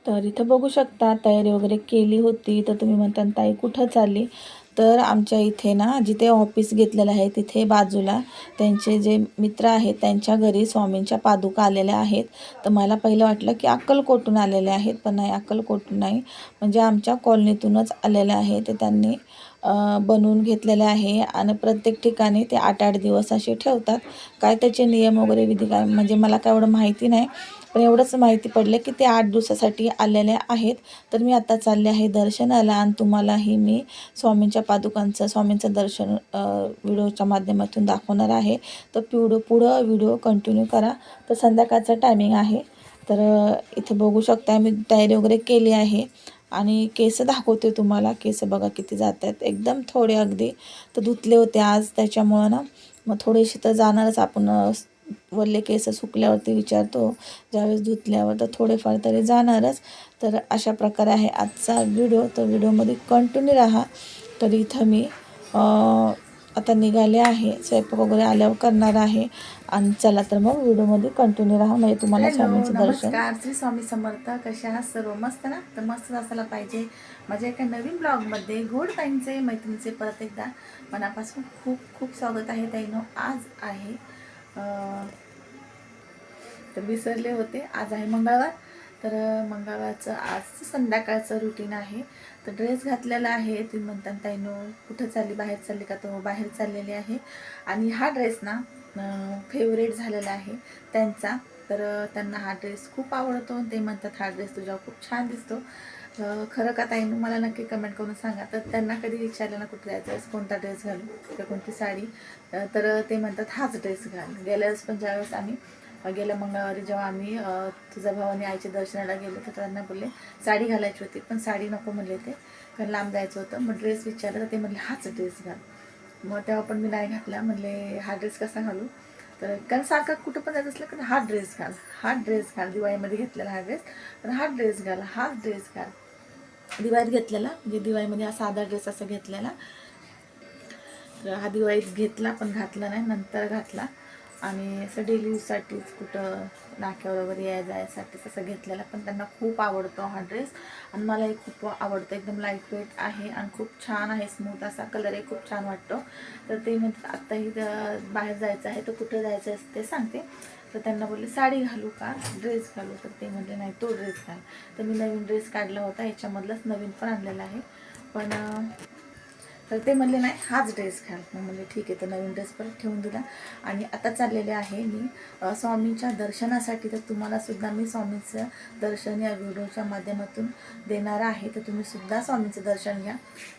तर इथं बघू शकता तयारी वगैरे केली होती. तर तुम्ही म्हणता ताई कुठं चालली? तर आमच्या इथे ना जिथे ऑफिस घेतलेलं आहे तिथे बाजूला त्यांचे जे मित्र आहेत त्यांच्या घरी स्वामींच्या पादुका आलेल्या आहेत. तर मला पहिलं वाटलं की अक्कलकोटहून आलेल्या आहेत, पण नाही, अक्कलकोटहून नाही, म्हणजे आमच्या कॉलनीतूनच आलेल्या आहे. ते त्यांनी बनवून घेतलेले आहे आणि प्रत्येक ठिकाणी ते 8-8 दिवस असे ठेवतात. काय त्याचे नियम वगैरे विधी काय म्हणजे मला काय एवढं माहिती नाही, पण एवढंच माहिती पडलं की ते 8 दिवसासाठी आलेले आहेत. तर मी आता चालले आहे दर्शनाला आणि तुम्हालाही मी स्वामींचं दर्शन व्हिडिओच्या माध्यमातून दाखवणार आहे. तर पुढं व्हिडिओ कंटिन्यू करा. तर संध्याकाळचं टायमिंग आहे. तर इथे बघू शकता मी तयारी वगैरे केली आहे आणि केस दाखवते तुम्हाला. केस बघा किती जात आहेत, एकदम थोडे अगदी. तर धुतले होते आज त्याच्यामुळं ना मग थोडेसे तर जाणारच आपण. वल्ले केस सुकल्यावरती विचारतो, ज्यावेळेस धुतल्यावर तर थोडेफार तरी जाणारच. तर अशा प्रकारे आहे आजचा व्हिडिओ. तर व्हिडिओमध्ये कंटिन्यू राहा. तर इथं मी आता निघाले आहे, स्वयंपाक वगैरे आल्यावर करणार आहे. आणि चला तर मग व्हिडिओमध्ये कंटिन्यू राहा, म्हणजे तुम्हाला स्वामींचं दर्शन. नमस्कार, श्री स्वामी समर्थ. कशा आहात सर्व? मस्त ना? तर मस्त असायला पाहिजे. माझ्या एका नवीन ब्लॉगमध्ये गोड ताईंचे मैत्रिणीचे परत एकदा मनापासून खूप खूप स्वागत आहे ताईनो. आज आहे तर विसरले होते, आज आहे मंगळवार. तर मंगळवारचं आज संध्याकाळचं रुटीन आहे. तर ड्रेस घातलेला आहे. तुम्ही म्हणता ताईनो कुठं चालली, बाहेर चालली का? तो बाहेर चाललेली आहे. आणि हा ड्रेस ना फेवरेट झालेला आहे त्यांचा. तर त्यांना हा ड्रेस खूप आवडतो. ते म्हणतात हा ड्रेस तुझ्यावर खूप छान दिसतो. खरं का ताईनो? मला नक्की कमेंट करून सांगा. तर त्यांना कधी विचारलं ना कुठे जायचं, कोणता ड्रेस घालू किंवा कोणती साडी, तर ते म्हणतात हाच ड्रेस घाल. गेल्या वेळेस पण ज्यावेळेस आम्ही गेल्या मंगळवारी जेव्हा आम्ही तुझ्या भावाने आईच्या दर्शनाला गेलो तर त्यांना बोलले साडी घालायची होती, पण साडी नको म्हणले ते, कारण लांब जायचं होतं. मग ड्रेस विचारलं तर ते म्हणले हाच ड्रेस घाल. मग तेव्हा पण मी नाही घातला. म्हणले हा ड्रेस कसा घालू? तर कारण सारखं कुठं पण जायचं असलं की हा ड्रेस घाल, हा ड्रेस घाल. दिवाळीमध्ये घेतलेला हा ड्रेस, तर हा ड्रेस घाल, हा ड्रेस घाल. दिवाळीत घेतलेला, म्हणजे दिवाळीमध्ये हा साधा ड्रेस असा घेतलेला. तर हा दिवाळीत घेतला पण घातला नाही, नंतर घातला. आणि असं डेली यूजसाठीच कुठं नाक्यावर वगैरे याय जायसाठीच असं घेतलेला. पण त्यांना खूप आवडतो हा ड्रेस आणि मलाही खूप आवडतो. एकदम लाईट वेट आहे आणि खूप छान आहे, स्मूथ असा कलरही खूप छान वाटतो. तर ते म्हणतात आत्ताही बाहेर जायचं आहे, तर कुठं जायचं आहे ते सांगते. तर त्यांना बोलले साडी घालू का ड्रेस घालू? तर ते म्हटले नाही तो ड्रेस घाल. तर मी नवीन ड्रेस काढला होता, ह्याच्यामधलंच नवीन पण आणलेला आहे. पण तर ते म्हणले नाही हाच ड्रेस घाल. मग म्हणले ठीक आहे. तर नवीन ड्रेस परत ठेवून दिला आणि आता चाललेले आहे मी स्वामींच्या दर्शनासाठी. तर तुम्हालासुद्धा मी स्वामींचं दर्शन या व्हिडिओच्या माध्यमातून देणार आहे. तर तुम्हीसुद्धा स्वामींचं दर्शन घ्या.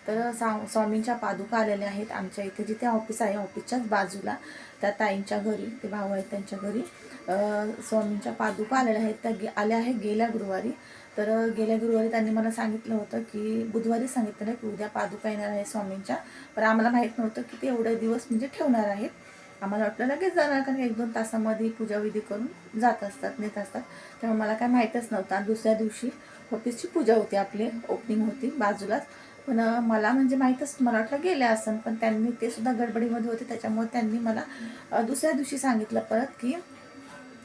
तर स्वामींच्या पादुका आलेल्या आहेत आमच्या इथे, जिथे ऑफिस आहे ऑफिसच्याच बाजूला त्या ताईंच्या घरी, ते भाऊ आहेत त्यांच्या घरी स्वामींच्या पादुका आलेल्या आहेत. त्या आल्या आहेत गेल्या गुरुवारी. तर गेल्या गुरुवारी त्यांनी मला सांगितलं होतं की बुधवारी सांगितलं की उद्या पादुका येणार आहे स्वामींच्या. पण आम्हाला माहीत नव्हतं की ते एवढे दिवस म्हणजे ठेवणार आहेत. आम्हाला वाटलं लगेच जाणार, कारण 1-2 तासामध्ये पूजाविधी करून जात असतात, नेत असतात. तेव्हा मला काय माहीतच नव्हतं. आणि दुसऱ्या दिवशी ऑफिसची पूजा होती, आपली ओपनिंग होती बाजूलाच. पण मला म्हणजे माहीतच, मला वाटलं गेल्या असं. पण त्यांनी ते सुद्धा गडबडीमध्ये होते, त्याच्यामुळे त्यांनी मला दुसऱ्या दिवशी सांगितलं परत की,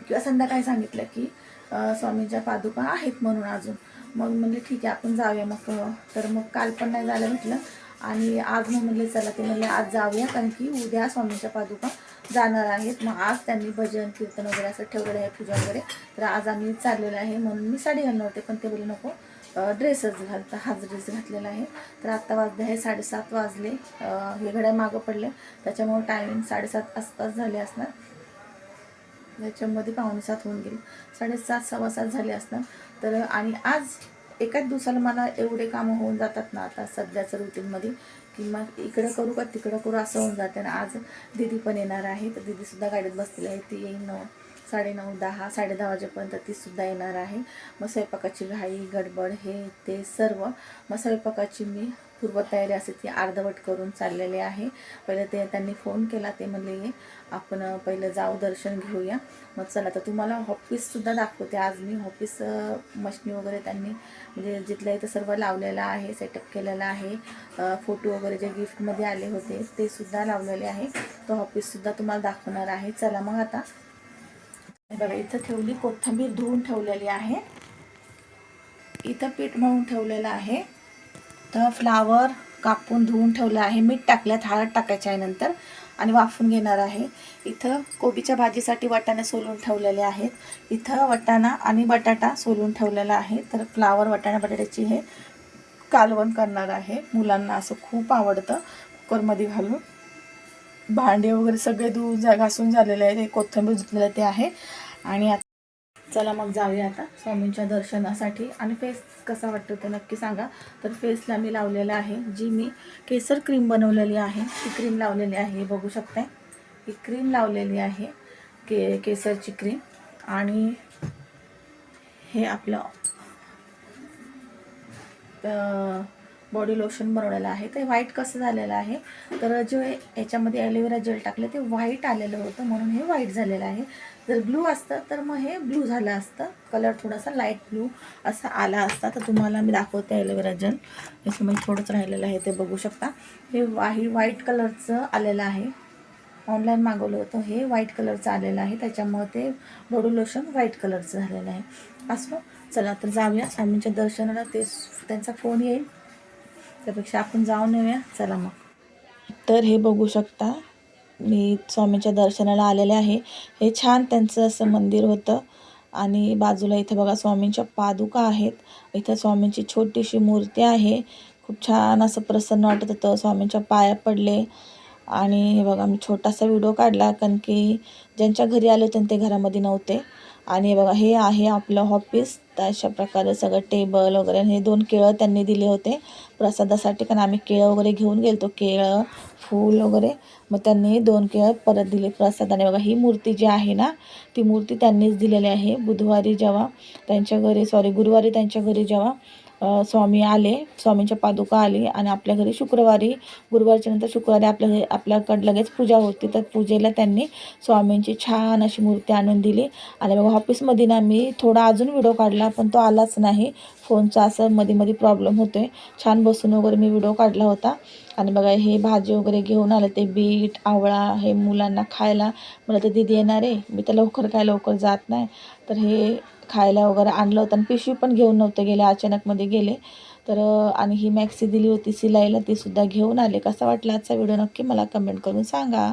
किंवा संध्याकाळी सांगितलं की स्वामींच्या पादुका आहेत म्हणून अजून. मग म्हणले ठीक आहे आपण जाऊया मग. तर मग काल पण नाही जायला भेटलं आणि आज मग म्हणले चला. ते म्हणले आज जाऊया, कारण की उद्या स्वामींच्या पादुका जाणार आहेत. मग आज त्यांनी भजन कीर्तन वगैरे असं ठेवलेलं आहे, पूजा वगैरे. तर आज आम्ही चाललेलं आहे, म्हणून मी साडी घालणार होते, पण ते बोलले नको ड्रेसच घालता. हाच ड्रेस घातलेला आहे. तर आत्ता वाजले आहे 7:30 वाजले. हे घड्या मागं पडले त्याच्यामुळे टायमिंग 7:30 आसपास झाले असणार. त्याच्यामध्ये 6:45 होऊन गेले, 7:30 7:15 झाले असणार. तर आणि आज एकाच दिवसाला मला एवढे कामं होऊन जातात ना आता सध्याचं रुटीनमध्ये, की मग इकडं करू का तिकडं करू असं होऊन जातं ना. आज दीदी पण येणार आहे, तर दीदीसुद्धा गाडीत बसलेली आहे. ती येईल 9, 9:30, 10, 10:30 वाजेपर्यंत तीसुद्धा येणार आहे. मग स्वयंपाकाची घाई गडबड हे ते सर्व. मग स्वयंपाकाची मी पूर्वतयारी असते ती अर्धवट करून चाललेले आहे. पहिले ते त्यांनी फोन केला, ते म्हणले आपण पहिलं जाऊ दर्शन घेऊया. मग चला तर तुम्हाला ऑफिससुद्धा दाखवते. आज मी ऑफिस मशनी वगैरे त्यांनी म्हणजे जिथल्या इथं सर्व लावलेलं आहे, सेटअप केलेलं आहे. फोटो वगैरे जे गिफ्टमध्ये आले होते ते सुद्धा लावलेले आहे. तो ऑफिससुद्धा तुम्हाला दाखवणार आहे. चला मग आता बघा, इथं ठेवली कोथिंबीर धुवून ठेवलेली आहे. इथं पीठ मळून ठेवलेलं आहे. तर फ्लावर कापून धुवून ठेवलं आहे. मीठ टाकल्यात, हळद टाकायची आहे नंतर आणि वाफून घेणार आहे. इथं कोबीच्या भाजीसाठी वाटाणे सोलून ठेवलेले आहेत. इथं वाटाणा आणि बटाटा सोलून ठेवलेला आहे. तर फ्लावर वाटाणा बटाट्याची हे कालवण करणार आहे. मुलांना असं खूप आवडतं. कुकरमध्ये घालून भांडे वगैरे सगळे घासून झालेले आहेत. हे कोथिंबीर धुतलेलं ते आहे. आणि चला मग जाऊया आता स्वामींच्या दर्शनासाठी. आणि फेस कसा वाटतो ते नक्की सांगा. तर फेसला मी लावलेलं आहे, जी मी केसर क्रीम बनवलेली आहे ती क्रीम लावलेली आहे. बघू शकताय, ही क्रीम लावलेली आहे, केसरची क्रीम. आणि हे आपलं बॉडी लोशन बनवलेलं आहे. ते व्हाईट कसं झालेलं आहे, तर जे याच्यामध्ये ॲलोवेरा जेल टाकलं ते व्हाईट आलेलं होतं, म्हणून हे व्हाईट झालेलं आहे. जर ब्लू असतं तर मग हे ब्लू झालं असतं, कलर थोडासा लाईट ब्लू असा आला असता. तर तुम्हाला मी दाखवते ॲलोवेरा जेल. याच्यामध्ये थोडंच राहिलेलं आहे, ते बघू शकता. हे व्हाईट कलरचं आलेलं आहे. ऑनलाईन मागवलं होतं, हे व्हाईट कलरचं आलेलं आहे, त्याच्यामुळे ते बॉडी लोशन व्हाईट कलरचं झालेलं आहे. असं चला तर जाऊया स्वामींच्या दर्शनाला. त्यांचा फोन येईल, त्यापेक्षा आपण जाऊन येऊया. चला मग. तर हे बघू शकता, मी स्वामींच्या दर्शनाला आलेले आहे. हे छान त्यांचं असं मंदिर होतं. आणि बाजूला इथं बघा स्वामींच्या पादुका आहेत. इथं स्वामींची छोटीशी मूर्ती आहे. खूप छान असं प्रसन्न वाटत होतं. स्वामींच्या पाया पडले. आणि हे बघा, मी छोटासा व्हिडिओ काढला, कारण की ज्यांच्या घरी आले होते ते घरामध्ये नव्हते. आणि हे बघा, हे आहे आपलं ऑफिस. तर अशा प्रकारे सगळं टेबल वगैरे. हे 2 केळं त्यांनी दिले होते प्रसादासाठी, कारण आम्ही केळं वगैरे घेऊन गेलो. केळं, फूल वगैरे. मग त्यांनी 2 केळं परत दिले प्रसादाने. बघा, ही मूर्ती जी आहे ना, ती मूर्ती त्यांनीच दिलेली आहे. गुरुवारी त्यांच्या घरी जेव्हा स्वामी आले, स्वामींच्या पादुका आली आणि आपल्या घरी गुरुवारच्या नंतर शुक्रवारी आपल्याकडे लगेच पूजा होती. तर पूजेला त्यांनी स्वामींची छान अशी मूर्ती आणून दिली. आणि बघा, ऑफिसमध्ये ना मी थोडा अजून व्हिडिओ काढला, पण तो आलाच नाही. फोनचा असं मध्ये प्रॉब्लेम होतोय. छान बसून वगैरे मी व्हिडिओ काढला होता. आणि बघा, हे भाजी वगैरे घेऊन आले, ते बीट, आवळा, हे मुलांना खायला. मला तर दीदी येणार आहे, मी तर लवकर जात नाही. तर हे खायला वगैरे आणलं होतं. आणि पिशवी पण घेऊन नव्हते गेले, अचानकमध्ये गेले. तर आणि ही मॅक्सी दिली होती सिलाईला, ती सुद्धा घेऊन आले. कसा वाटला आजचा व्हिडिओ नक्की मला कमेंट करून सांगा.